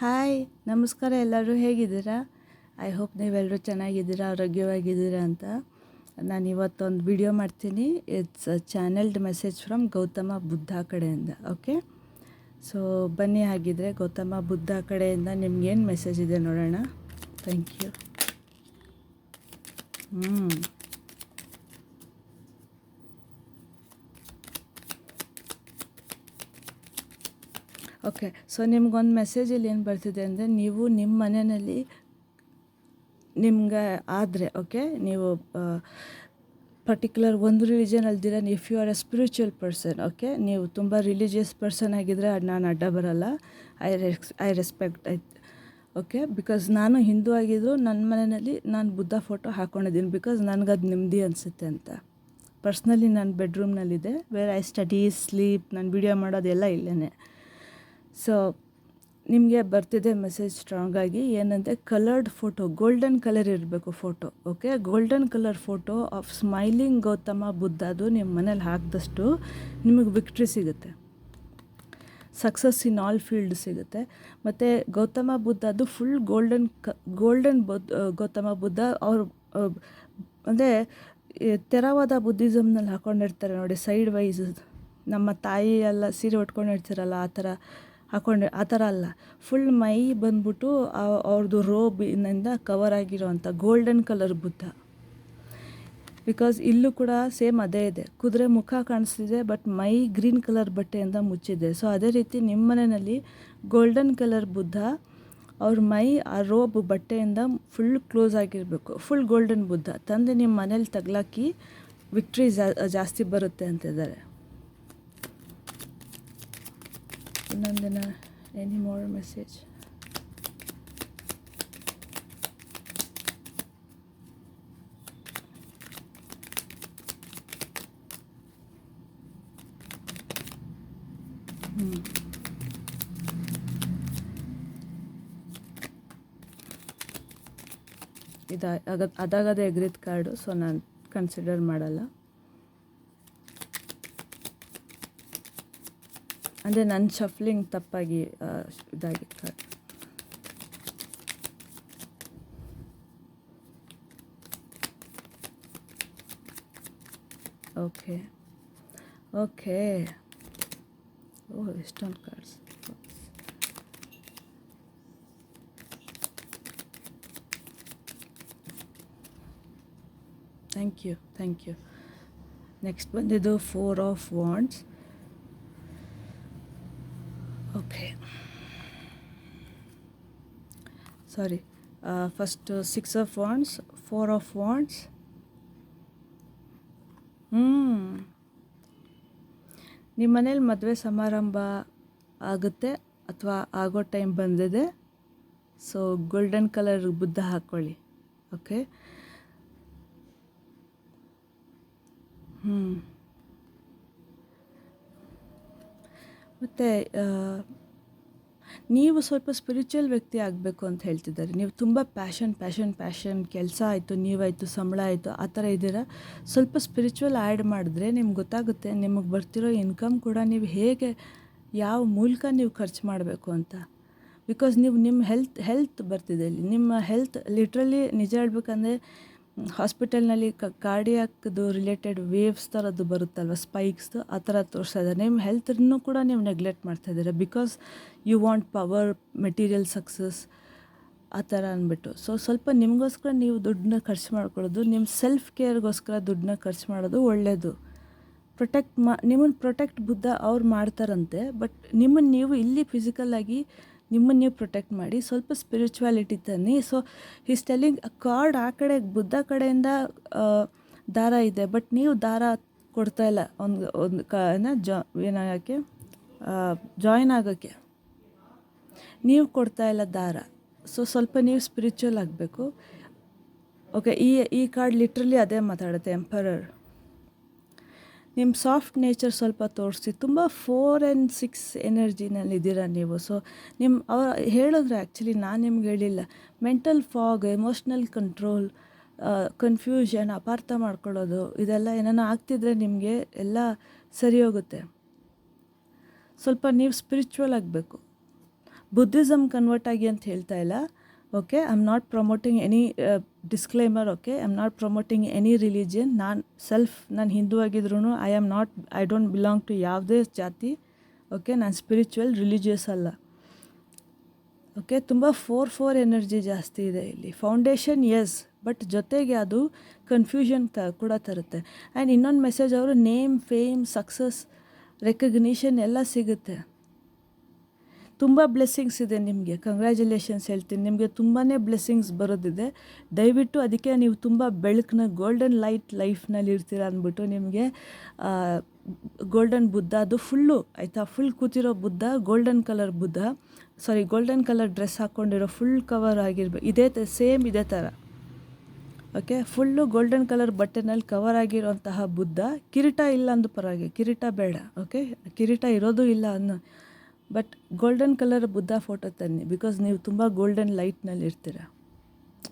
Hi, ನಮಸ್ಕಾರ ಎಲ್ಲರೂ ಹೇಗಿದ್ದೀರಾ? ಐ ಹೋಪ್ ನೀವೆಲ್ಲರೂ ಚೆನ್ನಾಗಿದ್ದೀರಾ, ಆರೋಗ್ಯವಾಗಿದ್ದೀರಾ ಅಂತ. ನಾನು ಇವತ್ತೊಂದು ವಿಡಿಯೋ ಮಾಡ್ತೀನಿ. It's a channelled message from Gautama Buddha ಕಡೆಯಿಂದ. ಓಕೆ, ಸೊ ಬನ್ನಿ, ಹಾಗಿದ್ರೆ ಗೌತಮ ಬುದ್ಧ ಕಡೆಯಿಂದ ನಿಮ್ಗೇನು ಮೆಸೇಜ್ ಇದೆ ನೋಡೋಣ. Thank you. ಓಕೆ, ಸೊ ನಿಮ್ಗೊಂದು ಮೆಸೇಜಲ್ಲಿ ಏನು ಬರ್ತಿದೆ ಅಂದರೆ, ನೀವು ನಿಮ್ಮ ಮನೆಯಲ್ಲಿ ನಿಮ್ಗೆ ಆದರೆ, ಓಕೆ, ನೀವು ಪರ್ಟಿಕ್ಯುಲರ್ ಒಂದು ರಿಲಿಜನ್ ಅಲ್ದಿರ, if you are a spiritual person, okay, ನೀವು ತುಂಬ ರಿಲಿಜಿಯಸ್ ಪರ್ಸನ್ ಆಗಿದ್ದರೆ ನಾನು ಅಡ್ಡ ಬರಲ್ಲ. ಐ ರೆಸ್ಪೆಕ್ಟ್ ಓಕೆ, ಬಿಕಾಸ್ ನಾನು ಹಿಂದೂ ಆಗಿದ್ರು ನನ್ನ ಮನೆಯಲ್ಲಿ ನಾನು ಬುದ್ಧ ಫೋಟೋ ಹಾಕ್ಕೊಂಡಿದ್ದೀನಿ, ಬಿಕಾಸ್ ನನಗದು ನೆಮ್ಮದಿ ಅನಿಸುತ್ತೆ ಅಂತ. ಪರ್ಸ್ನಲಿ ನನ್ನ ಬೆಡ್ರೂಮ್ನಲ್ಲಿದೆ, ವೇರ್ ಐ ಸ್ಟಡಿ, ಸ್ಲೀಪ್, ನಾನು ವಿಡಿಯೋ ಮಾಡೋದೆಲ್ಲ ಇಲ್ಲೇ. ಸೊ ನಿಮಗೆ ಬರ್ತಿದೆ ಮೆಸೇಜ್ ಸ್ಟ್ರಾಂಗಾಗಿ, ಏನಂದರೆ ಕಲರ್ಡ್ ಫೋಟೋ, ಗೋಲ್ಡನ್ ಕಲರ್ ಇರಬೇಕು photo. Okay, golden colour photo of smiling Gautama ಬುದ್ಧದು ನಿಮ್ಮ ಮನೇಲಿ ಹಾಕಿದಷ್ಟು ನಿಮಗೆ ವಿಕ್ಟ್ರಿ ಸಿಗುತ್ತೆ, ಸಕ್ಸಸ್ ಇನ್ ಆಲ್ ಫೀಲ್ಡ್ ಸಿಗುತ್ತೆ. ಮತ್ತು ಗೌತಮ ಬುದ್ಧದು ಫುಲ್ ಗೋಲ್ಡನ್ ಗೌತಮ ಬುದ್ಧ ಅವರು ಅಂದರೆ ತೆರವಾದ ಬುದ್ಧಿಸಮ್ನಲ್ಲಿ ಹಾಕ್ಕೊಂಡಿರ್ತಾರೆ ನೋಡಿ, ಸೈಡ್ ವೈಸ್. ನಮ್ಮ ತಾಯಿ ಎಲ್ಲ ಸೀರೆ ಉಟ್ಕೊಂಡಿರ್ತಾರಲ್ಲ, ಆ ಥರ ಅಲ್ಲ, ಫುಲ್ ಮೈ ಬಂದ್ಬಿಟ್ಟು ಅವ್ರದ್ದು ರೋಬಿನಿಂದ ಕವರ್ ಆಗಿರೋವಂಥ ಗೋಲ್ಡನ್ ಕಲರ್ ಬುದ್ಧ. ಬಿಕಾಸ್ ಇಲ್ಲೂ ಕೂಡ ಸೇಮ್ ಅದೇ ಇದೆ, ಕುದುರೆ ಮುಖ ಕಾಣಿಸ್ತಿದೆ, ಬಟ್ ಮೈ ಗ್ರೀನ್ ಕಲರ್ ಬಟ್ಟೆಯಿಂದ ಮುಚ್ಚಿದೆ. ಸೊ ಅದೇ ರೀತಿ ನಿಮ್ಮ ಮನೆಯಲ್ಲಿ ಗೋಲ್ಡನ್ ಕಲರ್ ಬುದ್ಧ, ಅವ್ರ ಮೈ ಆ ರೋಬ್ ಬಟ್ಟೆಯಿಂದ ಫುಲ್ ಕ್ಲೋಸ್ ಆಗಿರಬೇಕು, ಫುಲ್ ಗೋಲ್ಡನ್ ಬುದ್ಧ ತಂದು ನಿಮ್ಮ ಮನೇಲಿ ತಗ್ಲಾಕಿ ವಿಕ್ಟ್ರಿ ಜಾಸ್ತಿ ಬರುತ್ತೆ ಅಂತಿದ್ದಾರೆ. ಇನ್ನೊಂದಿನ ಎನಿ ಮೋರ್ ಮೆಸೇಜ್? ಅದಾಗದೇ ಎಗ್ರಿದ್ ಕಾರ್ಡು, ಸೊ ನಾನು ಕನ್ಸಿಡರ್ ಮಾಡಲ್ಲ. ಅಂದರೆ ನನ್ನ ಶಫ್ಲಿಂಗ್ ತಪ್ಪಾಗಿ ಇದಾಗಿತ್ತು ಕಾರ್ಡ್. ಓಕೆ ಓಕೆ, ಓಹ್ ಎಷ್ಟೊಂದು ಕಾರ್ಡ್ಸ್. Thank you. ನೆಕ್ಸ್ಟ್ ಬಂದಿದ್ದು 4 of wands. Okay, sorry, first 6 of wands, 4 of wands. ನಿಮ್ಮ ಮನೇಲಿ ಮದುವೆ ಸಮಾರಂಭ ಆಗುತ್ತೆ ಅಥವಾ ಆಗೋ ಟೈಮ್ ಬಂದಿದೆ. ಸೊ ಗೋಲ್ಡನ್ ಕಲರ್ ಬುದ್ಧ ಹಾಕ್ಕೊಳ್ಳಿ. ಓಕೆ, ಮತ್ತು ನೀವು ಸ್ವಲ್ಪ ಸ್ಪಿರಿಚುವಲ್ ವ್ಯಕ್ತಿ ಆಗಬೇಕು ಅಂತ ಹೇಳ್ತಿದ್ದಾರೆ. ನೀವು ತುಂಬ ಪ್ಯಾಷನ್, ಕೆಲಸ ಆಯಿತು, ನೀವಾಯಿತು, ಸಂಬಳ ಆಯಿತು, ಆ ಥರ ಇದ್ದೀರಾ. ಸ್ವಲ್ಪ ಸ್ಪಿರಿಚುವಲ್ ಆ್ಯಡ್ ಮಾಡಿದ್ರೆ ನಿಮ್ಗೆ ಗೊತ್ತಾಗುತ್ತೆ, ನಿಮಗೆ ಬರ್ತಿರೋ ಇನ್ಕಮ್ ಕೂಡ ನೀವು ಹೇಗೆ, ಯಾವ ಮೂಲಕ ನೀವು ಖರ್ಚು ಮಾಡಬೇಕು ಅಂತ. ಬಿಕಾಸ್ ನೀವು ನಿಮ್ಮ ಹೆಲ್ತ್ ಬರ್ತಿದೆ ಇಲ್ಲಿ. ನಿಮ್ಮ ಹೆಲ್ತ್ ಲಿಟ್ರಲಿ ನಿಜ ಹೇಳ್ಬೇಕಂದ್ರೆ ಹಾಸ್ಪಿಟಲ್ನಲ್ಲಿ ಕಾರ್ಡಿಯಾಕ್ದು ರಿಲೇಟೆಡ್ ವೇವ್ಸ್ ಥರದ್ದು ಬರುತ್ತಲ್ವ, ಸ್ಪೈಕ್ಸ್ದು, ಆ ಥರ ತೋರಿಸ್ತಾ ಇದ್ದಾರೆ. ನಿಮ್ಮ ಹೆಲ್ತನ್ನು ಕೂಡ ನೀವು ನೆಗ್ಲೆಕ್ಟ್ ಮಾಡ್ತಾಯಿದ್ದೀರಾ, because you want power, material success, ಆ ಥರ ಅಂದ್ಬಿಟ್ಟು. ಸೊ ಸ್ವಲ್ಪ ನಿಮಗೋಸ್ಕರ ನೀವು ದುಡ್ಡನ್ನ ಖರ್ಚು ಮಾಡ್ಕೊಳ್ಳೋದು, ನಿಮ್ಮ ಸೆಲ್ಫ್ ಕೇರ್ಗೋಸ್ಕರ ದುಡ್ಡನ್ನ ಖರ್ಚು ಮಾಡೋದು ಒಳ್ಳೆಯದು. ನಿಮ್ಮನ್ನು ಪ್ರೊಟೆಕ್ಟ್ ಬುದ್ಧ ಅವ್ರು ಮಾಡ್ತಾರಂತೆ, ಬಟ್ ನಿಮ್ಮನ್ನು ನೀವು ಇಲ್ಲಿ ಫಿಸಿಕಲ್ಲಾಗಿ ನಿಮ್ಮನ್ನು ನೀವು ಪ್ರೊಟೆಕ್ಟ್ ಮಾಡಿ, ಸ್ವಲ್ಪ ಸ್ಪಿರಿಚುವಾಲಿಟಿ ತನ್ನಿ. ಸೊ ಹೀಸ್ ಟೆಲ್ಲಿಂಗ್ ಕಾರ್ಡ್ ಆ ಕಡೆ ಬುದ್ಧ ಕಡೆಯಿಂದ ದಾರ ಇದೆ, ಬಟ್ ನೀವು ದಾರ ಕೊಡ್ತಾಯಿಲ್ಲ ಏನಾಗೋಕ್ಕೆ, ಜಾಯಿನ್ ಆಗೋಕ್ಕೆ ನೀವು ಕೊಡ್ತಾಯಿಲ್ಲ ದಾರ. ಸೊ ಸ್ವಲ್ಪ ನೀವು ಸ್ಪಿರಿಚುವಲ್ ಆಗಬೇಕು. ಓಕೆ, ಈ ಕಾರ್ಡ್ ಲಿಟ್ರಲಿ ಅದೇ ಮಾತಾಡುತ್ತೆ, ಎಂಪರರ್. ನಿಮ್ಮ ಸಾಫ್ಟ್ ನೇಚರ್ ಸ್ವಲ್ಪ ತೋರಿಸಿ, ತುಂಬ 4 and 6 ಎನರ್ಜಿನಲ್ಲಿದ್ದೀರಾ ನೀವು. ಸೊ ಅವ್ರು ಹೇಳಿದ್ರೆ, ಆ್ಯಕ್ಚುಲಿ ನಾನು ನಿಮ್ಗೆ ಹೇಳಿಲ್ಲ, mental fog, emotional control, confusion, ಅಪಾರ್ಥ ಮಾಡ್ಕೊಳ್ಳೋದು, ಇದೆಲ್ಲ ಏನಾನ ಆಗ್ತಿದ್ರೆ ನಿಮಗೆ ಎಲ್ಲ ಸರಿ ಹೋಗುತ್ತೆ. ಸ್ವಲ್ಪ ನೀವು ಸ್ಪಿರಿಚುವಲ್ ಆಗಬೇಕು. ಬುದ್ಧಿಸಮ್ ಕನ್ವರ್ಟ್ ಆಗಿ ಅಂತ ಹೇಳ್ತಾ ಇಲ್ಲ. Okay, I am not promoting any disclaimer. Okay, I am not promoting any religion. ನಾನು ಹಿಂದೂ ಆಗಿದ್ರೂ ಐ ಡೋಂಟ್ ಬಿಲಾಂಗ್ ಟು ಯಾವುದೇ ಜಾತಿ. ಓಕೆ, ನಾನು ಸ್ಪಿರಿಚುವಲ್, ರಿಲಿಜಿಯಸ್ ಅಲ್ಲ. ಓಕೆ, ತುಂಬ ಫೋರ್ ಎನರ್ಜಿ ಜಾಸ್ತಿ ಇದೆ ಇಲ್ಲಿ. ಫೌಂಡೇಶನ್ ಎಸ್, ಬಟ್ ಜೊತೆಗೆ ಅದು ಕನ್ಫ್ಯೂಷನ್ ಕೂಡ ತರುತ್ತೆ. ಆ್ಯಂಡ್ ಇನ್ನೊಂದು ಮೆಸೇಜ್, ಅವರು ನೇಮ್, ಫೇಮ್, ಸಕ್ಸಸ್, ರೆಕಗ್ನಿಷನ್ ಎಲ್ಲ ಸಿಗುತ್ತೆ. ತುಂಬ ಬ್ಲೆಸ್ಸಿಂಗ್ಸ್ ಇದೆ ನಿಮಗೆ. ಕಂಗ್ರ್ಯಾಚುಲೇಷನ್ಸ್ ಹೇಳ್ತೀನಿ. ನಿಮಗೆ ತುಂಬಾ ಬ್ಲೆಸ್ಸಿಂಗ್ಸ್ ಬರೋದಿದೆ. ದಯವಿಟ್ಟು ಅದಕ್ಕೆ ನೀವು ತುಂಬ ಬೆಳಕನ್ನ, ಗೋಲ್ಡನ್ ಲೈಟ್ ಲೈಫ್ನಲ್ಲಿ ಇರ್ತೀರ ಅಂದ್ಬಿಟ್ಟು ನಿಮಗೆ ಗೋಲ್ಡನ್ ಬುದ್ಧ, ಅದು ಫುಲ್ಲು ಆಯಿತಾ, ಫುಲ್ ಕೂತಿರೋ Buddha, golden colour Buddha, golden colour dress ಹಾಕ್ಕೊಂಡಿರೋ ಫುಲ್ ಕವರ್ ಆಗಿರ್ಬೇಕು. ಸೇಮ್ ಇದೇ ಥರ. ಓಕೆ, ಫುಲ್ಲು ಗೋಲ್ಡನ್ ಕಲರ್ ಬಟ್ಟೆನಲ್ಲಿ ಕವರ್ ಆಗಿರೋಂತಹ ಬುದ್ಧ. ಕಿರೀಟ ಇಲ್ಲ ಅಂದು ಪರವಾಗಿ, ಕಿರೀಟ ಬೇಡ. ಓಕೆ, ಕಿರೀಟ ಇರೋದು ಇಲ್ಲ ಅನ್ನೋ, but golden colour Buddha photo ತನ್ನಿ. ಬಿಕಾಸ್ ನೀವು ತುಂಬ ಗೋಲ್ಡನ್ ಲೈಟ್ನಲ್ಲಿ ಇರ್ತೀರ.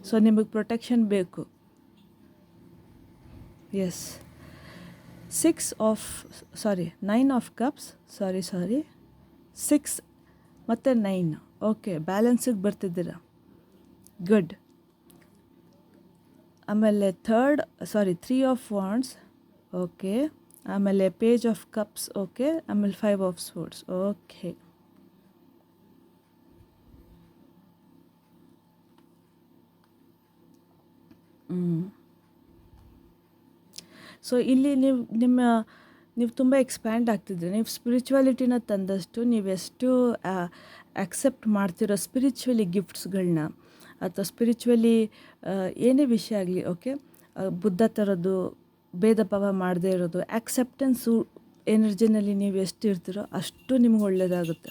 ಸೊ ನಿಮಗೆ ಪ್ರೊಟೆಕ್ಷನ್ ಬೇಕು. ಎಸ್, 9 ಆಫ್ ಕಪ್ಸ್, 6 ಮತ್ತು 9. ಓಕೆ, ಬ್ಯಾಲೆನ್ಸಿಗೆ ಬರ್ತಿದ್ದೀರ. ಗುಡ್. ಆಮೇಲೆ 3 ಆಫ್ ವಾಂಡ್ಸ್. ಓಕೆ, ಆಮೇಲೆ ಪೇಜ್ ಆಫ್ ಕಪ್ಸ್. ಓಕೆ, ಆಮೇಲೆ 5 ಆಫ್ ಸ್ವೋರ್ಡ್ಸ್. ಓಕೆ, ಸೊ ಇಲ್ಲಿ ನೀವು ತುಂಬ ಎಕ್ಸ್ಪ್ಯಾಂಡ್ ಆಗ್ತಿದ್ರಿ. ನೀವು ಸ್ಪಿರಿಚುವಾಲಿಟಿನ ತಂದಷ್ಟು ನೀವೆಷ್ಟು ಆಕ್ಸೆಪ್ಟ್ ಮಾಡ್ತಿರೋ ಸ್ಪಿರಿಚುವಲಿ ಗಿಫ್ಟ್ಸ್ಗಳನ್ನ, ಅಥವಾ ಸ್ಪಿರಿಚುವಲಿ ಏನೇ ವಿಷಯ ಆಗಲಿ. ಓಕೆ, ಬುದ್ಧ ಥರದ್ದು ಭೇದ ಭಾವ ಮಾಡದೇ ಇರೋದು, ಆಕ್ಸೆಪ್ಟೆನ್ಸು ಎನರ್ಜಿನಲ್ಲಿ ನೀವು ಎಷ್ಟು ಇರ್ತೀರೋ ಅಷ್ಟು ನಿಮ್ಗೆ ಒಳ್ಳೆಯದಾಗುತ್ತೆ.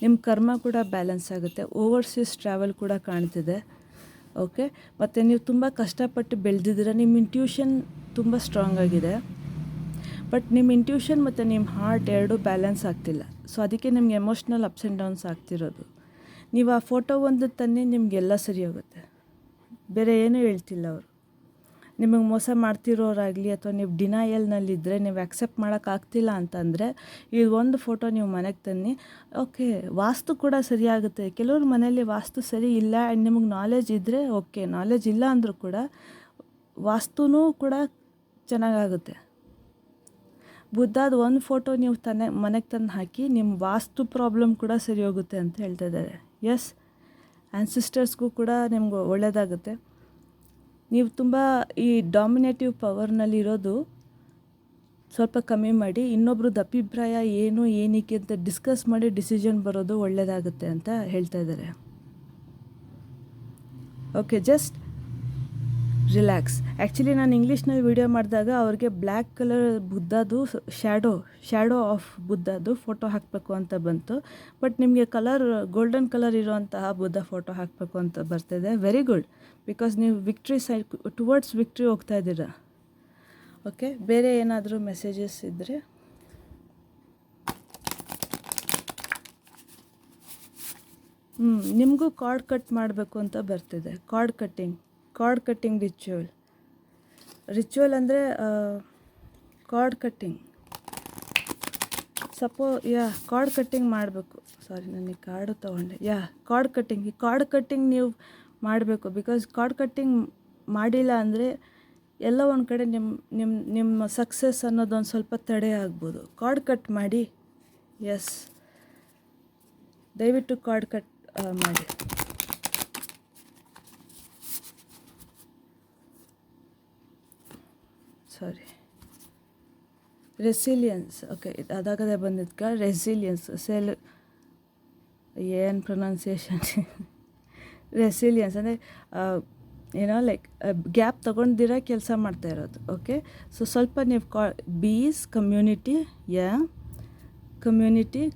ನಿಮ್ಮ ಕರ್ಮ ಕೂಡ ಬ್ಯಾಲೆನ್ಸ್ ಆಗುತ್ತೆ. ಓವರ್ಸೀಸ್ ಟ್ರಾವೆಲ್ ಕೂಡ ಕಾಣ್ತಿದೆ. ಓಕೆ, ಮತ್ತು ನೀವು ತುಂಬ ಕಷ್ಟಪಟ್ಟು ಬೆಳೆದಿದ್ದೀರ. ನಿಮ್ಮ ಇಂಟ್ಯೂಷನ್ ತುಂಬ ಸ್ಟ್ರಾಂಗ್ ಆಗಿದೆ. ಬಟ್ ನಿಮ್ಮ ಇಂಟ್ಯೂಷನ್ ಮತ್ತು ನಿಮ್ಮ ಹಾರ್ಟ್ ಎರಡೂ ಬ್ಯಾಲೆನ್ಸ್ ಆಗ್ತಿಲ್ಲ. ಸೊ ಅದಕ್ಕೆ ನಿಮ್ಗೆ ಎಮೋಷ್ನಲ್ ಅಪ್ಸ್ ಆ್ಯಂಡ್ ಡೌನ್ಸ್ ಆಗ್ತಿರೋದು. ನೀವು ಆ ಫೋಟೋ ಒಂದು ತನ್ನಿ, ನಿಮಗೆಲ್ಲ ಸರಿ ಹೋಗುತ್ತೆ. ಬೇರೆ ಏನೂ ಹೇಳ್ತಿಲ್ಲ ಅವರು. ನಿಮಗೆ ಮೋಸ ಮಾಡ್ತಿರೋರಾಗಲಿ, ಅಥವಾ ನೀವು ಡಿನಯಲ್ನಲ್ಲಿದ್ದರೆ, ನೀವು ಆ್ಯಕ್ಸೆಪ್ಟ್ ಮಾಡೋಕ್ಕಾಗ್ತಿಲ್ಲ ಅಂತಂದರೆ ಈ ಒಂದು ಫೋಟೋ ನೀವು ಮನೆಗೆ ತನ್ನಿ. ಓಕೆ, ವಾಸ್ತು ಕೂಡ ಸರಿಯಾಗುತ್ತೆ. ಕೆಲವ್ರ ಮನೆಯಲ್ಲಿ ವಾಸ್ತು ಸರಿ ಇಲ್ಲ. ಆ್ಯಂಡ್ ನಿಮಗೆ ನಾಲೆಜ್ ಇದ್ದರೆ ಓಕೆ, ನಾಲೆಜ್ ಇಲ್ಲ ಅಂದರೂ ಕೂಡ ವಾಸ್ತುನೂ ಕೂಡ ಚೆನ್ನಾಗಾಗುತ್ತೆ. ಬುದ್ಧದ ಒಂದು ಫೋಟೋ ನೀವು ಮನೆಗೆ ತಂದು ಹಾಕಿ, ನಿಮ್ಮ ವಾಸ್ತು ಪ್ರಾಬ್ಲಮ್ ಕೂಡ ಸರಿ ಹೋಗುತ್ತೆ ಅಂತ ಹೇಳ್ತಾ ಇದ್ದಾರೆ. ಎಸ್, ಆ್ಯನ್ಸಿಸ್ಟರ್ಸ್ಗೂ ಕೂಡ ನಿಮ್ಗೆ ಒಳ್ಳೆಯದಾಗುತ್ತೆ. ನೀವು ತುಂಬ ಈ ಡಾಮಿನೇಟಿವ್ ಪವರ್ನಲ್ಲಿರೋದು ಸ್ವಲ್ಪ ಕಮ್ಮಿ ಮಾಡಿ, ಇನ್ನೊಬ್ರದ್ದು ಅಭಿಪ್ರಾಯ ಏನು, ಏನಕ್ಕೆ ಅಂತ ಡಿಸ್ಕಸ್ ಮಾಡಿ ಡಿಸಿಷನ್ ಬರೋದು ಒಳ್ಳೆಯದಾಗುತ್ತೆ ಅಂತ ಹೇಳ್ತಾ ಇದ್ದಾರೆ. Okay, just relax. ಆ್ಯಕ್ಚುಲಿ ನಾನು ಇಂಗ್ಲೀಷ್ನಲ್ಲಿ ವಿಡಿಯೋ ಮಾಡಿದಾಗ ಅವ್ರಿಗೆ ಬ್ಲ್ಯಾಕ್ ಕಲರ್ ಬುದ್ಧದು ಶ್ಯಾಡೋ ಆಫ್ ಬುದ್ಧದು ಫೋಟೋ ಹಾಕಬೇಕು ಅಂತ ಬಂತು. ಬಟ್ ನಿಮಗೆ ಗೋಲ್ಡನ್ ಕಲರ್ ಇರೋಂತಹ ಬುದ್ಧ ಫೋಟೋ ಹಾಕಬೇಕು ಅಂತ ಬರ್ತಿದೆ. ವೆರಿ ಗುಡ್, ಬಿಕಾಸ್ ನೀವು ವಿಕ್ಟ್ರಿ ಸೈಡ್, ಟುವರ್ಡ್ಸ್ ವಿಕ್ಟ್ರಿ ಹೋಗ್ತಾ ಇದ್ದೀರಾ. ಓಕೆ, ಬೇರೆ ಏನಾದರೂ ಮೆಸೇಜಸ್ ಇದ್ದರೆ ನಿಮಗೂ ಕಾರ್ಡ್ ಕಟ್ ಮಾಡಬೇಕು ಅಂತ ಬರ್ತಿದೆ. ಕಾರ್ಡ್ ಕಟ್ಟಿಂಗ್ ರಿಚುವಲ್ ಅಂದರೆ ಕಾರ್ಡ್ ಕಟ್ಟಿಂಗ್. ಕಾರ್ಡ್ ಕಟ್ಟಿಂಗ್ ಮಾಡಬೇಕು. ನನಗೆ ಕಾರ್ಡು ತೊಗೊಂಡೆ. ಕಾರ್ಡ್ ಕಟ್ಟಿಂಗ್ ನೀವು ಮಾಡಬೇಕು. ಬಿಕಾಸ್ ಕಾರ್ಡ್ ಕಟ್ಟಿಂಗ್ ಮಾಡಿಲ್ಲ ಅಂದರೆ ಎಲ್ಲ ಒಂದು ಕಡೆ ನಿಮ್ಮ ಸಕ್ಸಸ್ ಅನ್ನೋದೊಂದು ಸ್ವಲ್ಪ ತಡೆ ಆಗ್ಬೋದು. ಕಾರ್ಡ್ ಕಟ್ ಮಾಡಿ. ಎಸ್, ದಯವಿಟ್ಟು ಕಾರ್ಡ್ ಕಟ್ ಮಾಡಿ. ರೆಸಿಲಿಯನ್ಸ್. ಓಕೆ, ಅದಾಗದೆ ಬಂದಿದ್ಕ ರೆಸಿಲಿಯನ್ಸ್. ಏನು ಪ್ರೊನೌನ್ಸಿಯೇಷನ್ ರೆಸಿಲಿಯನ್ಸ್ ಅಂದರೆ ಲೈಕ್ ಗ್ಯಾಪ್ ತೊಗೊಂಡಿರ ಕೆಲಸ ಮಾಡ್ತಾ ಇರೋದು. ಓಕೆ, ಸೊ ಸ್ವಲ್ಪ ನೀವು ಬೀಸ್ ಕಮ್ಯುನಿಟಿ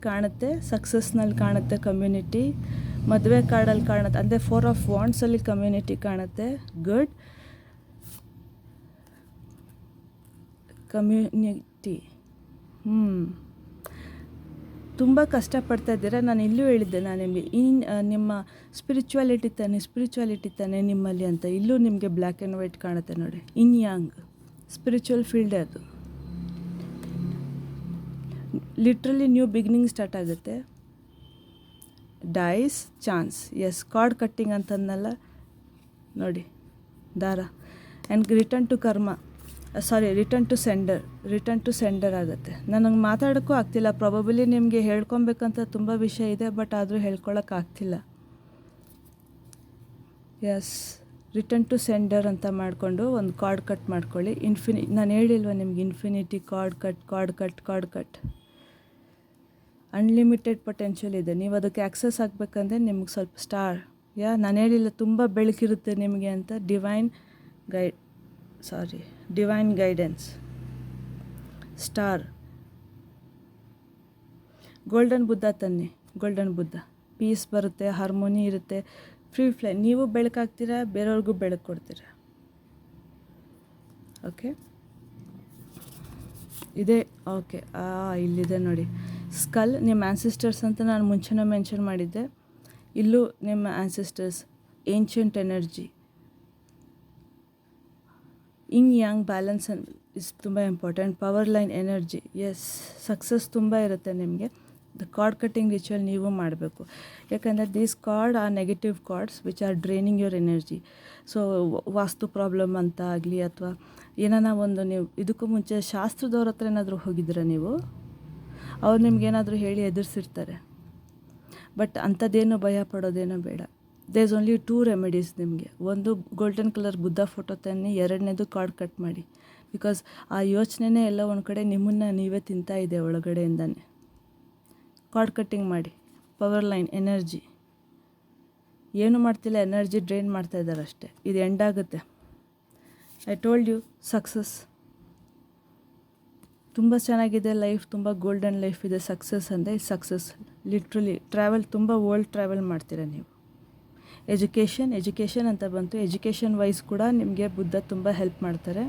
ಕಾಣುತ್ತೆ. ಸಕ್ಸಸ್ನಲ್ಲಿ ಕಾಣುತ್ತೆ ಕಮ್ಯುನಿಟಿ. ಮದುವೆ ಕಾರ್ಡಲ್ಲಿ ಕಾಣುತ್ತೆ. ಅಂದರೆ 4 ಆಫ್ ವಾಂಡ್ಸಲ್ಲಿ ಕಮ್ಯುನಿಟಿ ಕಾಣುತ್ತೆ. ಗುಡ್. ಕಮ್ಯುನಿಟಿ. ತುಂಬ ಕಷ್ಟಪಡ್ತಾ ಇದ್ದೀರಾ. ನಾನು ಇಲ್ಲೂ ಹೇಳಿದ್ದೆ, ನಾನು ನಿಮಗೆ ನಿಮ್ಮ ಸ್ಪಿರಿಚುವಾಲಿಟಿ ತಾನೆ ನಿಮ್ಮಲ್ಲಿ ಅಂತ. ಇಲ್ಲೂ ನಿಮಗೆ ಬ್ಲ್ಯಾಕ್ ಆ್ಯಂಡ್ ವೈಟ್ ಕಾಣುತ್ತೆ ನೋಡಿ. ಇನ್ ಯಾಂಗ್ ಸ್ಪಿರಿಚುವಲ್ ಫೀಲ್ಡೇ ಅದು. ಲಿಟ್ರಲಿ ನ್ಯೂ ಬಿಗಿನಿಂಗ್ ಸ್ಟಾರ್ಟ್ ಆಗುತ್ತೆ. Dice chance. Yes, card cutting ಅಂತಂದಲ್ಲ ನೋಡಿ, ದಾರ. And return to karma, return to sender ಆಗುತ್ತೆ. ನನಗೆ ಮಾತಾಡೋಕ್ಕೂ ಆಗ್ತಿಲ್ಲ. ಪ್ರಾಬಬಲಿ ನಿಮಗೆ ಹೇಳ್ಕೊಬೇಕಂತ ತುಂಬ ವಿಷಯ ಇದೆ, ಬಟ್ ಆದರೂ ಹೇಳ್ಕೊಳಕ್ಕಾಗ್ತಿಲ್ಲ. ಎಸ್, ರಿಟರ್ನ್ ಟು ಸೆಂಡರ್ ಅಂತ ಮಾಡಿಕೊಂಡು ಒಂದು ಕಾರ್ಡ್ ಕಟ್ ಮಾಡ್ಕೊಳ್ಳಿ. ನಾನು ಹೇಳಿಲ್ವ ನಿಮ್ಗೆ, infinity card cut unlimited potential ಇದೆ. ನೀವು ಅದಕ್ಕೆ ಆ್ಯಕ್ಸಸ್ ಆಗಬೇಕಂದ್ರೆ ನಿಮ್ಗೆ ಸ್ವಲ್ಪ ಸ್ಟಾರ್, ನಾನು ಹೇಳಿಲ್ಲ ತುಂಬ ಬೆಳಕಿರುತ್ತೆ ನಿಮಗೆ ಅಂತ. Divine guidance, star, golden Buddha ತನ್ನಿ. ಗೋಲ್ಡನ್ ಬುದ್ಧ, ಪೀಸ್ ಬರುತ್ತೆ, ಹಾರ್ಮೋನಿ ಇರುತ್ತೆ, ಫ್ರೀ ಫ್ಲೈ. ನೀವು ಬೆಳಕಾಗ್ತೀರಾ, ಬೇರೆಯವ್ರಿಗೂ ಬೆಳಕು ಕೊಡ್ತೀರಾ. ಓಕೆ, ಇದೆ. ಓಕೆ, ಇಲ್ಲಿದೆ ನೋಡಿ, ಸ್ಕಲ್. ನಿಮ್ಮ ಆ್ಯನ್ಸಿಸ್ಟರ್ಸ್ ಅಂತ ನಾನು ಮುಂಚೆನೇ ಮೆನ್ಷನ್ ಮಾಡಿದ್ದೆ. ಇಲ್ಲೂ ನಿಮ್ಮ ancestors, ancient energy, yin yang balance is ತುಂಬ important. Power line energy. Yes, success ತುಂಬ ಇರುತ್ತೆ ನಿಮಗೆ. ದ ಕಾರ್ಡ್ ಕಟ್ಟಿಂಗ್ ರಿಚುವಲ್ ನೀವು ಮಾಡಬೇಕು. ಯಾಕಂದರೆ these card are negative cards which are draining your energy. So vastu problem ಅಂತ ಆಗಲಿ, ಅಥವಾ ಏನಾನ ಒಂದು, ನೀವು ಇದಕ್ಕೂ ಮುಂಚೆ ಶಾಸ್ತ್ರದವ್ರ ಹತ್ರ ಏನಾದರೂ ಹೋಗಿದ್ದೀರಾ ನೀವು? ಅವ್ರು ನಿಮ್ಗೇನಾದರೂ ಹೇಳಿ ಎದುರಿಸಿರ್ತಾರೆ. ಬಟ್ ಅಂಥದ್ದೇನು ಭಯ ಪಡೋದೇನೋ ಬೇಡ. ದೇರ್ ಇಸ್ ಓನ್ಲಿ 2 ರೆಮಿಡೀಸ್ ನಿಮಗೆ. ಒಂದು, ಗೋಲ್ಡನ್ ಕಲರ್ ಬುದ್ಧ ಫೋಟೋ ತನ್ನಿ. ಎರಡನೇದು, ಕಾರ್ಡ್ ಕಟ್ ಮಾಡಿ. ಬಿಕಾಸ್ ಆ ಯೋಚನೆನೇ ಎಲ್ಲ ಒಂದು ಕಡೆ ನಿಮ್ಮನ್ನು ನೀವೇ ತಿಂತಾ ಇದೆ ಒಳಗಡೆಯಿಂದಾನೆ. ಕಾರ್ಡ್ ಕಟ್ಟಿಂಗ್ ಮಾಡಿ. ಪವರ್ ಲೈನ್ ಎನರ್ಜಿ ಏನು ಮಾಡ್ತಿಲ್ಲ, ಎನರ್ಜಿ ಡ್ರೈನ್ ಮಾಡ್ತಾಯಿದ್ದಾರೆ ಅಷ್ಟೇ. ಇದು ಎಂಡ್ ಆಗುತ್ತೆ. ಐ ಟೋಲ್ಡ್ ಯು, ಸಕ್ಸಸ್ ತುಂಬ ಚೆನ್ನಾಗಿದೆ. ಲೈಫ್ ತುಂಬ ಗೋಲ್ಡನ್ ಲೈಫ್ ಇದೆ. ಸಕ್ಸಸ್ ಅಂದರೆ ಸಕ್ಸಸ್ ಲಿಟ್ರಲಿ. ಟ್ರಾವೆಲ್, ತುಂಬ ವರ್ಲ್ಡ್ ಟ್ರಾವೆಲ್ ಮಾಡ್ತೀರಾ ನೀವು. ಎಜುಕೇಷನ್ ಅಂತ ಬಂತು. ಎಜುಕೇಷನ್ ವೈಸ್ ಕೂಡ ನಿಮಗೆ ಬುದ್ಧ ತುಂಬ ಹೆಲ್ಪ್ ಮಾಡ್ತಾರೆ.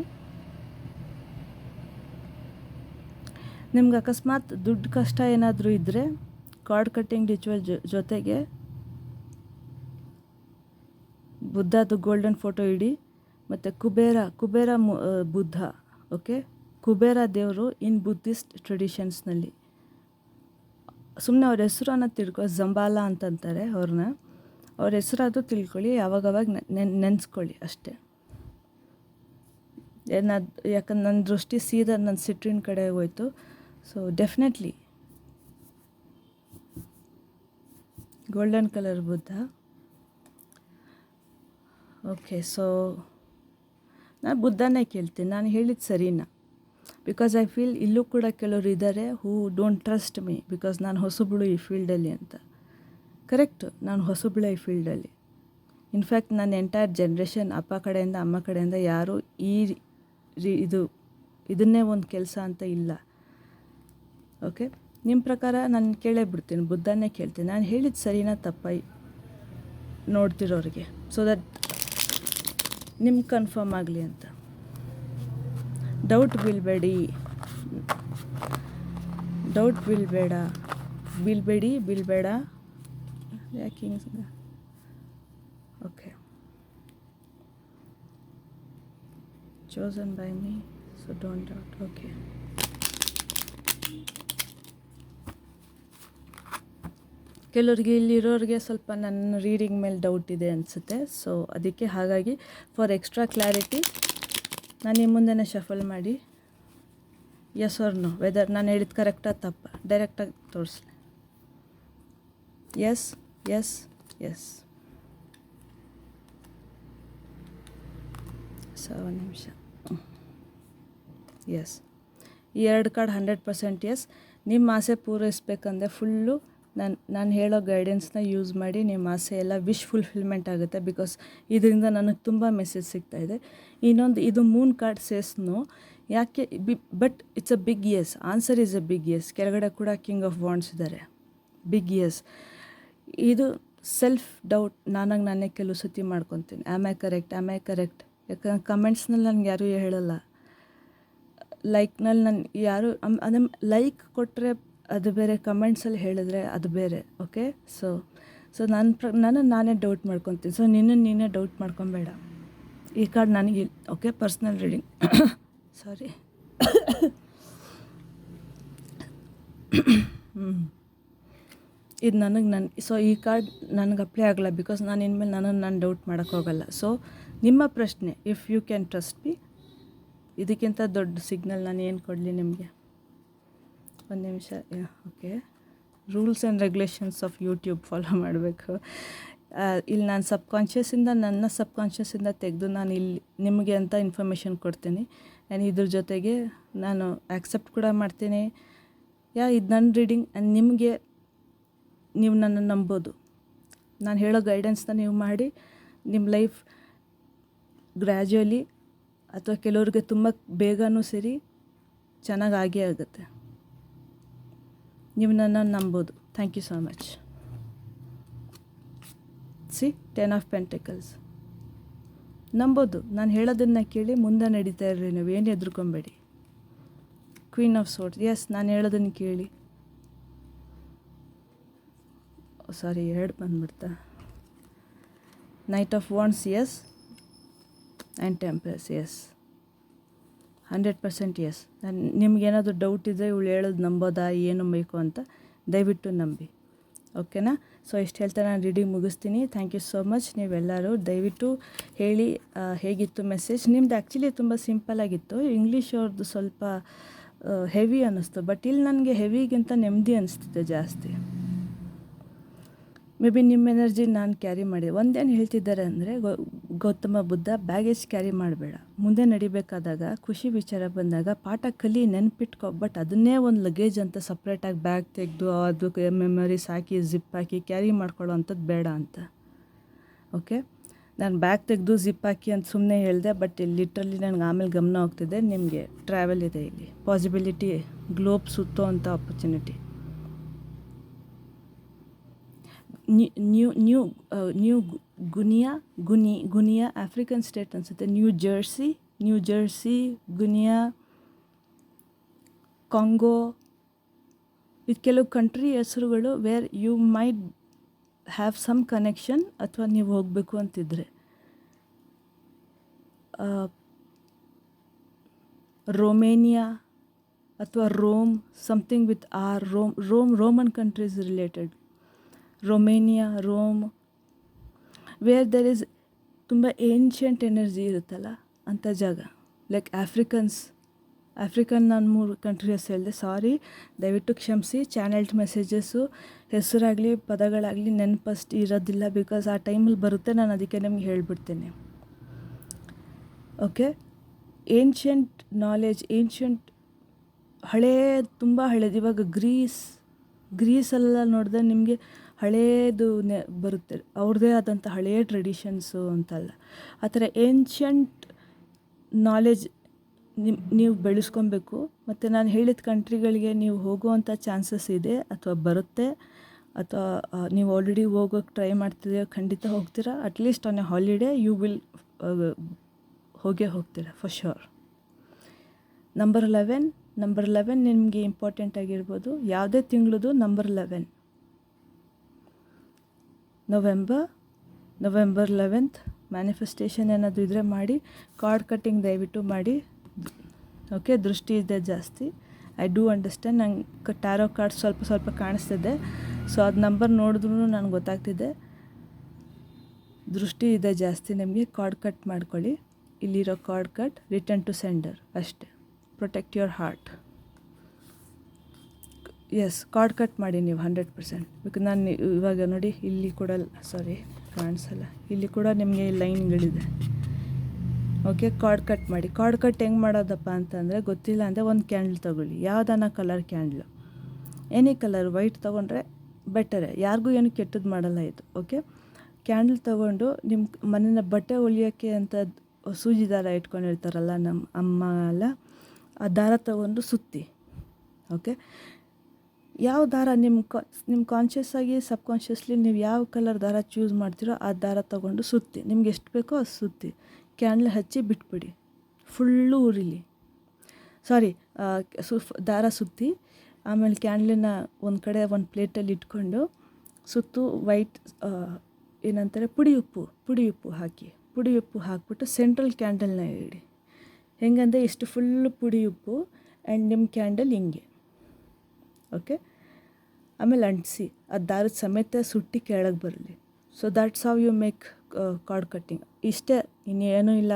ನಿಮ್ಗೆ ಅಕಸ್ಮಾತ್ ದುಡ್ಡು ಕಷ್ಟ ಏನಾದರೂ ಇದ್ದರೆ, ಕಾರ್ಡ್ ಕಟ್ಟಿಂಗ್ ರಿಚುವಲ್ ಜೊತೆಗೆ ಬುದ್ಧದು ಗೋಲ್ಡನ್ ಫೋಟೋ ಇಡಿ. ಮತ್ತು ಕುಬೇರ ಬುದ್ಧ. ಓಕೆ, ಕುಬೇರ ದೇವರು ಇನ್ ಬುದ್ಧಿಸ್ಟ್ ಟ್ರೆಡಿಷನ್ಸ್ನಲ್ಲಿ. ಸುಮ್ಮನೆ ಅವ್ರ ಹೆಸರನ್ನು ಜಂಬಾಲ ಅಂತಂತಾರೆ ಅವ್ರನ್ನ. ಅವ್ರ ಹೆಸರಾದರೂ ತಿಳ್ಕೊಳ್ಳಿ, ಯಾವಾಗವಾಗ ನೆನೆಸ್ಕೊಳ್ಳಿ ಅಷ್ಟೇ. ಯಾಕಂದ್ರೆ ನನ್ನ ದೃಷ್ಟಿ ಸೀದಾ ನನ್ನ ಸಿಟ್ರಿನ್ ಕಡೆ ಹೋಯ್ತು. So definitely golden colour Buddha. Okay, so ನಾನು ಬುದ್ಧನೇ ಕೇಳ್ತೀನಿ. ನಾನು ಹೇಳಿದ್ದು ಸರಿನಾ? ಬಿಕಾಸ್ ಐ ಫೀಲ್ ಇಲ್ಲೂ ಕೂಡ ಕೆಲವರು ಇದ್ದಾರೆ who don't trust me, because ನಾನು ಹೊಸಬಳು ಈ ಫೀಲ್ಡಲ್ಲಿ ಅಂತ. ಕರೆಕ್ಟು, ನಾನು ಹೊಸಬಳು ಈ ಫೀಲ್ಡಲ್ಲಿ. ಇನ್ಫ್ಯಾಕ್ಟ್ ನನ್ನ ಎಂಟೈರ್ ಜನ್ರೇಷನ್, ಅಪ್ಪ ಕಡೆಯಿಂದ ಅಮ್ಮ ಕಡೆಯಿಂದ ಯಾರೂ ಇದನ್ನೇ ಒಂದು ಕೆಲಸ ಅಂತ ಇಲ್ಲ. ಓಕೆ, ನಿಮ್ಮ ಪ್ರಕಾರ ನಾನು ಕೇಳೇ ಬಿಡ್ತೀನಿ, ಬುದ್ಧನೇ ಕೇಳ್ತೀನಿ. ನಾನು ಹೇಳಿದ್ದು ಸರಿನಾ ತಪ್ಪ ನೋಡ್ತಿರೋರಿಗೆ, ಸೊ ದಟ್ ನಿಮ್ಗೆ ಕನ್ಫರ್ಮ್ ಆಗಲಿ ಅಂತ. ಡೌಟ್ ಬೀಳಬೇಡಿ, ಬೀಳಬೇಡ. ಯಾಕೆ ಹಿಂಗೆ? Okay, chosen by me, so don't doubt. Okay, ಕೆಲವ್ರಿಗೆ ಇಲ್ಲಿರೋರಿಗೆ ಸ್ವಲ್ಪ ನನ್ನ ರೀಡಿಂಗ್ ಮೇಲೆ ಡೌಟ್ ಇದೆ ಅನಿಸುತ್ತೆ. ಸೊ ಅದಕ್ಕೆ ಹಾಗಾಗಿ ಫಾರ್ ಎಕ್ಸ್ಟ್ರಾ ಕ್ಲಾರಿಟಿ ನಾನು ನಿಮ್ಮ ಮುಂದೆನೇ ಶಫಲ್ ಮಾಡಿ ಎಸ್ ಆರ್ ನೋ, ವೆದರ್ ನಾನು ಹೇಳಿದ್ದು ಕರೆಕ್ಟಾ ತಪ್ಪ ಡೈರೆಕ್ಟಾಗಿ ತೋರಿಸ್ಲಿ. S S S. ಒಂದು ನಿಮಿಷ. ಎಸ್, ಈ 2 ಕಾರ್ಡ್ 100% ಎಸ್. ನಿಮ್ಮ ಆಸೆ ಪೂರೈಸ್ಬೇಕಂದ್ರೆ ಫುಲ್ಲು ನಾನು ಹೇಳೋ ಗೈಡೆನ್ಸ್ನ ಯೂಸ್ ಮಾಡಿ ನಿಮ್ಮ ಆಸೆ ಎಲ್ಲ ವಿಶ್ ಫುಲ್ಫಿಲ್ಮೆಂಟ್ ಆಗುತ್ತೆ. ಬಿಕಾಸ್ ಇದರಿಂದ ನನಗೆ ತುಂಬ ಮೆಸೇಜ್ ಸಿಗ್ತಾಯಿದೆ. ಇನ್ನೊಂದು, ಇದು ಮೂನ್ ಕಾರ್ಡ್ ಸೇಸ್ನು ಯಾಕೆ but it's a big yes. Answer is a big yes. ಕೆಳಗಡೆ ಕೂಡ ಕಿಂಗ್ ಆಫ್ ವಾಂಡ್ಸ್ ಇದ್ದಾರೆ. Big yes. ಇದು ಸೆಲ್ಫ್ ಡೌಟ್ ನಾನೇ ಕೆಲವು ಸತಿ ಮಾಡ್ಕೊತೀನಿ. Am I correct? ಯಾಕಂದ್ರೆ ಕಮೆಂಟ್ಸ್ನಲ್ಲಿ ನನಗೆ ಯಾರೂ ಹೇಳಲ್ಲ. ಲೈಕ್ನಲ್ಲಿ ನಾನು ಯಾರು ಅದನ್ನು ಲೈಕ್ ಕೊಟ್ಟರೆ ಅದು ಬೇರೆ, ಕಮೆಂಟ್ಸಲ್ಲಿ ಹೇಳಿದ್ರೆ ಅದು ಬೇರೆ. ಓಕೆ, ಸೊ ನಾನೇ ಡೌಟ್ ಮಾಡ್ಕೊತೀನಿ. ಸೊ ನೀನೇ ಡೌಟ್ ಮಾಡ್ಕೊಬೇಡ. ಈ ಕಾರ್ಡ್ ನನಗೆ ಓಕೆ, ಪರ್ಸ್ನಲ್ ರೀಡಿಂಗ್. ಸಾರಿ. ಇದು ಸೊ ಈ ಕಾರ್ಡ್ ನನಗೆ ಅಪ್ಲೈ ಆಗಲ್ಲ, ಬಿಕಾಸ್ ನಾನು ಇನ್ಮೇಲೆ ನಾನು ಡೌಟ್ ಮಾಡೋಕ್ಕೋಗಲ್ಲ. ಸೊ ನಿಮ್ಮ ಪ್ರಶ್ನೆ, if you can trust me, ಇದಕ್ಕಿಂತ ದೊಡ್ಡ ಸಿಗ್ನಲ್ ನಾನು ಏನು ಕೊಡಲಿ ನಿಮಗೆ? ಒಂದು ನಿಮಿಷ. Okay, rules and regulations of YouTube follow ಮಾಡಬೇಕು. ಇಲ್ಲಿ ನಾನು ನನ್ನ ಸಬ್ಕಾನ್ಷಿಯಸ್ಸಿಂದ ತೆಗೆದು ನಾನು ಇಲ್ಲಿ ನಿಮಗೆ ಅಂತ ಇನ್ಫಾರ್ಮೇಷನ್ ಕೊಡ್ತೀನಿ. ಆ್ಯಂಡ್ ಇದ್ರ ಜೊತೆಗೆ ನಾನು ಆ್ಯಕ್ಸೆಪ್ಟ್ ಕೂಡ ಮಾಡ್ತೀನಿ. ಇದು ನನ್ನ ರೀಡಿಂಗ್ ಆ್ಯಂಡ್ ನಿಮಗೆ, ನೀವು ನನ್ನನ್ನು ನಂಬೋದು. ನಾನು ಹೇಳೋ ಗೈಡೆನ್ಸ್ನ ನೀವು ಮಾಡಿ ನಿಮ್ಮ ಲೈಫ್ ಗ್ರ್ಯಾಜುಯಲಿ ಅಥವಾ ಕೆಲವ್ರಿಗೆ ತುಂಬ ಬೇಗನೂ ಸರಿ ಚೆನ್ನಾಗಿ ಆಗೇ ಆಗುತ್ತೆ. ನೀವು ನನ್ನನ್ನು ನಂಬೋದು. Thank you so much. See 10 of pentacles. ನಂಬೋದು, ನಾನು ಹೇಳೋದನ್ನು ಕೇಳಿ ಮುಂದೆ ನಡೀತಾ ಇರ್ರಿ, ನೀವು ಏನು ಹೆದರ್ಕೊಬೇಡಿ. ಕ್ವೀನ್ ಆಫ್ ಸೋರ್ಡ್ಸ್, ಎಸ್, ನಾನು ಹೇಳೋದನ್ನು ಕೇಳಿ. ಸಾರಿ, 2 ಬಂದ್ಬಿಡ್ತಾ. Knight of wands, yes, and temperance, yes, 100% yes. ನಿಮ್ಗೇನಾದರೂ ಡೌಟ್ ಇದ್ದರೆ ಇವಳು ಹೇಳೋದು ನಂಬೋದಾ, ಏನು ಬೇಕು ಅಂತ, ದಯವಿಟ್ಟು ನಂಬಿ. ಓಕೆನಾ? ಸೊ ಇಷ್ಟು ಹೇಳ್ತಾ ನಾನು ರೀಡಿಂಗ್ ಮುಗಿಸ್ತೀನಿ. Thank you so much. ನೀವೆಲ್ಲರೂ ದಯವಿಟ್ಟು ಹೇಳಿ ಹೇಗಿತ್ತು ಮೆಸೇಜ್. ನಿಮ್ದು ಆ್ಯಕ್ಚುಲಿ ತುಂಬ ಸಿಂಪಲ್ಲಾಗಿತ್ತು. ಇಂಗ್ಲೀಷ್ ಅವ್ರದ್ದು ಸ್ವಲ್ಪ ಹೆವಿ ಅನ್ನಿಸ್ತು, ಬಟ್ ಇಲ್ಲಿ ನನಗೆ ಹೆವಿಗಿಂತ ನೆಮ್ಮದಿ ಅನಿಸ್ತಿದೆ ಜಾಸ್ತಿ. ಮೇ ಬಿ ನಿಮ್ಮ ಎನರ್ಜಿ ನಾನು ಕ್ಯಾರಿ ಮಾಡಿದೆ. ಒಂದೇನು ಹೇಳ್ತಿದ್ದಾರೆ ಅಂದರೆ, ಗೌತಮ ಬುದ್ಧ, ಬ್ಯಾಗೇಜ್ ಕ್ಯಾರಿ ಮಾಡಬೇಡ. ಮುಂದೆ ನಡಿಬೇಕಾದಾಗ, ಖುಷಿ ವಿಚಾರ ಬಂದಾಗ ಪಾಠ ಕಲಿ, ನೆನ್ಪಿಟ್ಕೊ. ಬಟ್ ಅದನ್ನೇ ಒಂದು ಲಗೇಜ್ ಅಂತ ಸಪ್ರೇಟಾಗಿ ಬ್ಯಾಗ್ ತೆಗೆದು ಅದಕ್ಕೆ ಮೆಮರೀಸ್ ಹಾಕಿ ಜಿಪ್ ಹಾಕಿ ಕ್ಯಾರಿ ಮಾಡ್ಕೊಳ್ಳೋ ಅಂಥದ್ದು ಬೇಡ ಅಂತ. ಓಕೆ, ನಾನು ಬ್ಯಾಗ್ ತೆಗೆದು ಜಿಪ್ ಹಾಕಿ ಅಂತ ಸುಮ್ಮನೆ ಹೇಳಿದೆ, ಬಟ್ ಇಲ್ಲಿ ಲಿಟ್ರಲಿ ನನಗೆ ಆಮೇಲೆ ಗಮನ ಹೋಗ್ತಿದೆ. ನಿಮಗೆ ಟ್ರಾವೆಲ್ ಇದೆ ಇಲ್ಲಿ, ಪಾಸಿಬಿಲಿಟಿ, ಗ್ಲೋಬ್ ಸುತ್ತೋ ಅಂಥ opportunity. New Guinea African state ಅನಿಸುತ್ತೆ. ನ್ಯೂ ಜರ್ಸಿ, ಗುನಿಯಾ, ಕಾಂಗೋ, ಇದು ಕೆಲವು ಕಂಟ್ರಿ ಹೆಸರುಗಳು where you might have some connection, ಅಥವಾ ನೀವು ಹೋಗಬೇಕು ಅಂತಿದ್ರೆ. ರೊಮೇನಿಯಾ ಅಥವಾ Rome, something with R. Roman countries related. Romania, Rome, where there is ತುಂಬ ಏನ್ಷಿಯಂಟ್ ಎನರ್ಜಿ ಇರುತ್ತಲ್ಲ ಅಂಥ ಜಾಗ. ಲೈಕ್ ಆಫ್ರಿಕನ್ ನಾನು 3 ಕಂಟ್ರಿ ಹೆಸರು ಹೇಳಿದೆ, ಸಾರಿ, ದಯವಿಟ್ಟು ಕ್ಷಮಿಸಿ. ಚಾನೆಲ್ಡ್ ಮೆಸೇಜಸ್ಸು ಹೆಸರಾಗಲಿ ಪದಗಳಾಗಲಿ ನೆನಪಷ್ಟು ಇರೋದಿಲ್ಲ, ಬಿಕಾಸ್ ಆ ಟೈಮಲ್ಲಿ ಬರುತ್ತೆ, ನಾನು ಅದಕ್ಕೆ ನಿಮ್ಗೆ ಹೇಳಿಬಿಡ್ತೇನೆ. ಓಕೆ, ಏನ್ಷಿಯಂಟ್ ನಾಲೆಜ್, ಏನ್ಷಿಯಂಟ್ ತುಂಬ ಹಳೇದು. ಇವಾಗ ಗ್ರೀಸೆಲ್ಲ ನೋಡಿದ್ರೆ ನಿಮಗೆ ಹಳೇದು ಬರುತ್ತೆ, ಅವ್ರದ್ದೇ ಆದಂಥ ಹಳೆಯ ಟ್ರೆಡಿಷನ್ಸು ಅಂತಲ್ಲ. ಆ ಥರ ಏನ್ಷಿಯಂಟ್ ನಾಲೆಜ್ ನೀವು ಬೆಳೆಸ್ಕೊಬೇಕು. ಮತ್ತು ನಾನು ಹೇಳಿದ ಕಂಟ್ರಿಗಳಿಗೆ ನೀವು ಹೋಗುವಂಥ ಚಾನ್ಸಸ್ ಇದೆ, ಅಥವಾ ಬರುತ್ತೆ, ಅಥವಾ ನೀವು ಆಲ್ರೆಡಿ ಹೋಗೋಕ್ಕೆ ಟ್ರೈ ಮಾಡ್ತಿದ್ದೀರ, ಖಂಡಿತ ಹೋಗ್ತೀರಾ. At least on a holiday you will ಹೋಗ್ತೀರಾ ಫಾರ್ ಶ್ಯೂರ್. ನಂಬರ್ 11 ನಿಮಗೆ ಇಂಪಾರ್ಟೆಂಟ್ ಆಗಿರ್ಬೋದು. ಯಾವುದೇ ತಿಂಗಳದು ನಂಬರ್ 11, ನವೆಂಬರ್ 11th. ಮ್ಯಾನಿಫೆಸ್ಟೇಷನ್ ಏನಾದರೂ ಇದ್ದರೆ ಮಾಡಿ. ಕಾರ್ಡ್ ಕಟ್ಟಿಂಗ್ ದಯವಿಟ್ಟು ಮಾಡಿ. ಓಕೆ, ದೃಷ್ಟಿ ಇದೆ ಜಾಸ್ತಿ, ಐ ಡೂ ಅಂಡರ್ಸ್ಟ್ಯಾಂಡ್. ನಂಗೆ ಟ್ಯಾರೋ ಕಾರ್ಡ್ ಸ್ವಲ್ಪ ಕಾಣಿಸ್ತಿದೆ, ಸೊ ಅದು ನಂಬರ್ ನೋಡಿದ್ರೂ ನನಗೆ ಗೊತ್ತಾಗ್ತಿದೆ ದೃಷ್ಟಿ ಇದೆ ಜಾಸ್ತಿ. ನಿಮಗೆ ಕಾರ್ಡ್ ಕಟ್ ಮಾಡ್ಕೊಳ್ಳಿ. ಇಲ್ಲಿರೋ card cut, return to sender ಅಷ್ಟೇ. Protect your heart. Yes, card cut ಮಾಡಿ ನೀವು 100%. ಬಿಕಾಸ್ ನಾನು ಇವಾಗ ನೋಡಿ, ಇಲ್ಲಿ ಕೂಡ ಕಾಣಿಸಲ್ಲ, ಇಲ್ಲಿ ಕೂಡ ನಿಮಗೆ ಲೈನ್ಗಳಿದೆ. ಓಕೆ, ಕಾರ್ಡ್ ಕಟ್ ಮಾಡಿ. ಕಾರ್ಡ್ ಕಟ್ ಹೆಂಗೆ ಮಾಡೋದಪ್ಪ ಅಂತಂದರೆ, ಗೊತ್ತಿಲ್ಲ ಅಂದರೆ ಒಂದು ಕ್ಯಾಂಡಲ್ ತೊಗೊಳ್ಳಿ, ಯಾವುದಾನ colour candle, any colour. White ತೊಗೊಂಡ್ರೆ ಬೆಟರೇ, ಯಾರಿಗೂ ಏನು ಕೆಟ್ಟದ್ದು ಮಾಡಲ್ಲ ಇದು. ಓಕೆ, ಕ್ಯಾಂಡಲ್ ತೊಗೊಂಡು ನಿಮ್ಮ ಮನೆಯ ಬಟ್ಟೆ ಹೊಲಿಯೋಕ್ಕೆ ಅಂತ ಸೂಜಿ ದಾರ ಇಟ್ಕೊಂಡಿರ್ತಾರಲ್ಲ ನಮ್ಮ ಅಮ್ಮ ಎಲ್ಲ, ಆ ದಾರ ತೊಗೊಂಡು ಸುತ್ತಿ. ಓಕೆ, ಯಾವ ದಾರ ನಿಮ್ಮ ಕಾನ್ಷಿಯಸ್ ಆಗಿ ಸಬ್ಕಾನ್ಷಿಯಸ್ಲಿ ನೀವು ಯಾವ ಕಲರ್ ದಾರ ಚೂಸ್ ಮಾಡ್ತೀರೋ ಆ ದಾರ ತೊಗೊಂಡು ಸುತ್ತಿ. ನಿಮ್ಗೆ ಎಷ್ಟು ಬೇಕೋ ಅದು ಸುತ್ತಿ ಕ್ಯಾಂಡಲ್ ಹಚ್ಚಿ ಬಿಟ್ಬಿಡಿ, ಫುಲ್ಲು ಉರಿಲಿ. ದಾರ ಸುತ್ತಿ ಆಮೇಲೆ ಕ್ಯಾಂಡ್ಲನ್ನ ಒಂದು ಕಡೆ ಒಂದು ಪ್ಲೇಟಲ್ಲಿ ಇಟ್ಕೊಂಡು ಸುತ್ತು ವೈಟ್ ಏನಂತಾರೆ ಪುಡಿ ಉಪ್ಪು ಹಾಕಿಬಿಟ್ಟು ಸೆಂಟ್ರಲ್ ಕ್ಯಾಂಡಲ್ನ ಇಡಿ. ಹೆಂಗಂದರೆ ಇಷ್ಟು ಫುಲ್ಲು ಪುಡಿ ಉಪ್ಪು ಆ್ಯಂಡ್ ನಿಮ್ಮ ಕ್ಯಾಂಡಲ್ ಹಿಂಗೆ. ಓಕೆ, ಆಮೇಲೆ ಅಂಟಿಸಿ ಅದು ದಾರದ ಸಮೇತ ಸುಟ್ಟಿ ಕೆಳಗೆ ಬರಲಿ. So that's how you make card cutting. ಇಷ್ಟೇ, ಇನ್ನೇನೂ ಇಲ್ಲ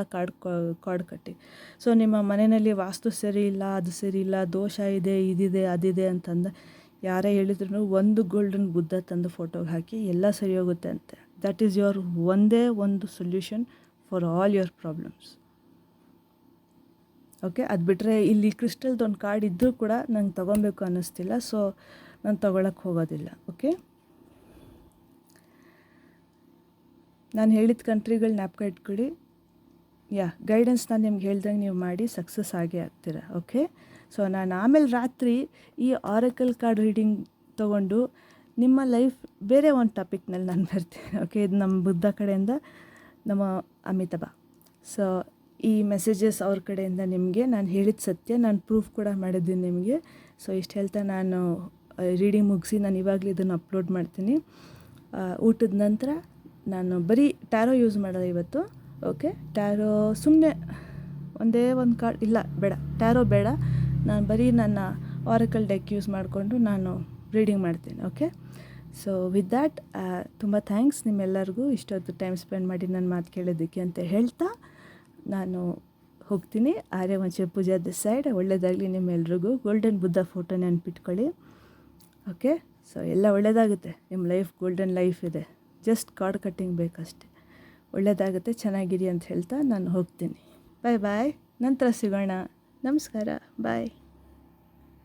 ಕಾರ್ಡ್ ಕಟ್ಟಿಂಗ್. ಸೊ ನಿಮ್ಮ ಮನೆಯಲ್ಲಿ ವಾಸ್ತು ಸರಿ ಇಲ್ಲ, ಅದು ಸರಿ ಇಲ್ಲ, ದೋಷ ಇದೆ, ಇದಿದೆ, ಅದಿದೆ ಅಂತಂದು ಯಾರೇ ಹೇಳಿದ್ರು ಒಂದು ಗೋಲ್ಡನ್ ಬುದ್ಧ ತಂದು ಫೋಟೋಗೆ ಹಾಕಿ ಎಲ್ಲ ಸರಿ ಹೋಗುತ್ತೆ ಅಂತೆ. ದ್ಯಾಟ್ ಈಸ್ ಯುವರ್ ಒಂದೇ ಒಂದು solution for all your problems. Okay, ಅದು ಬಿಟ್ಟರೆ ಇಲ್ಲಿ ಕ್ರಿಸ್ಟಲ್ದು ಒಂದು ಕಾರ್ಡ್ ಇದ್ದರೂ ಕೂಡ ನಂಗೆ ತೊಗೊಬೇಕು ಅನ್ನಿಸ್ತಿಲ್ಲ. ಸೊ ನಾನು ತೊಗೊಳಕ್ಕೆ ಹೋಗೋದಿಲ್ಲ. ಓಕೆ, ನಾನು ಹೇಳಿದ ಕಂಟ್ರಿಗಳು ಜ್ಞಾಪಕ ಇಟ್ಕೊಳ್ಳಿ. ಗೈಡೆನ್ಸ್ ನಾನು ನಿಮ್ಗೆ ಹೇಳ್ದಂಗೆ ನೀವು ಮಾಡಿ ಸಕ್ಸಸ್ ಆಗೇ ಆಗ್ತೀರ. ಓಕೆ, ಸೊ ನಾನು ಆಮೇಲೆ ರಾತ್ರಿ ಈ ಆರೆಕಲ್ ಕಾರ್ಡ್ ರೀಡಿಂಗ್ ತೊಗೊಂಡು ನಿಮ್ಮ ಲೈಫ್ ಬೇರೆ ಒಂದು ಟಾಪಿಕ್ನಲ್ಲಿ ನಾನು ಬರ್ತೀನಿ. ಓಕೆ, ಇದು ನಮ್ಮ ಬುದ್ಧ ಕಡೆಯಿಂದ ನಮ್ಮ ಅಮಿತಾಭ. ಸೊ ಈ ಮೆಸೇಜಸ್ ಅವ್ರ ಕಡೆಯಿಂದ ನಿಮಗೆ ನಾನು ಹೇಳಿದ ಸತ್ಯ, ನಾನು ಪ್ರೂಫ್ ಕೂಡ ಮಾಡಿದ್ದೀನಿ ನಿಮಗೆ. ಸೊ ಇಷ್ಟು ಹೇಳ್ತಾ ನಾನು ರೀಡಿಂಗ್ ಮುಗಿಸಿ ನಾನು ಇವಾಗಲೇ ಇದನ್ನು ಅಪ್ಲೋಡ್ ಮಾಡ್ತೀನಿ. ಊಟದ ನಂತರ ನಾನು ಬರೀ ಟ್ಯಾರೋ ಯೂಸ್ ಮಾಡೋದು ಇವತ್ತು. ಓಕೆ, ಟ್ಯಾರೋ ಸುಮ್ಮನೆ ಒಂದೇ ಒಂದು ಕಾರ್ಡ್ ಇಲ್ಲ, ಬೇಡ, ಟ್ಯಾರೋ ಬೇಡ. ನಾನು ಬರೀ ನನ್ನ ಆರಕಲ್ ಡೆಕ್ ಯೂಸ್ ಮಾಡಿಕೊಂಡು ನಾನು ರೀಡಿಂಗ್ ಮಾಡ್ತೀನಿ. ಓಕೆ, ಸೊ ವಿತ್ ದ್ಯಾಟ್ ತುಂಬ ಥ್ಯಾಂಕ್ಸ್ ನಿಮ್ಮೆಲ್ಲರಿಗೂ ಇಷ್ಟೊತ್ತು ಟೈಮ್ ಸ್ಪೆಂಡ್ ಮಾಡಿ ನನ್ನ ಮಾತು ಕೇಳೋದಕ್ಕೆ ಅಂತ ಹೇಳ್ತಾ ನಾನು ಹೋಗ್ತೀನಿ. Aryavamsha Pooja this side. ಒಳ್ಳೆಯದಾಗಲಿ ನಿಮ್ಮೆಲ್ರಿಗೂ. ಗೋಲ್ಡನ್ ಬುದ್ಧ ಫೋಟೋ ನೆನ್ಪಿಟ್ಕೊಳ್ಳಿ. ಓಕೆ, ಸೊ ಎಲ್ಲ ಒಳ್ಳೆಯದಾಗುತ್ತೆ. ನಿಮ್ಮ ಲೈಫ್ ಗೋಲ್ಡನ್ ಲೈಫ್ ಇದೆ. ಜಸ್ಟ್ ಕಾರ್ಡ್ ಕಟ್ಟಿಂಗ್ ಬೇಕಷ್ಟೆ. ಒಳ್ಳೆಯದಾಗುತ್ತೆ, ಚೆನ್ನಾಗಿರಿ ಅಂತ ಹೇಳ್ತಾ ನಾನು ಹೋಗ್ತೀನಿ. ಬಾಯ್ ಬಾಯ್, ನಂತರ ಸಿಗೋಣ. ನಮಸ್ಕಾರ, ಬಾಯ್.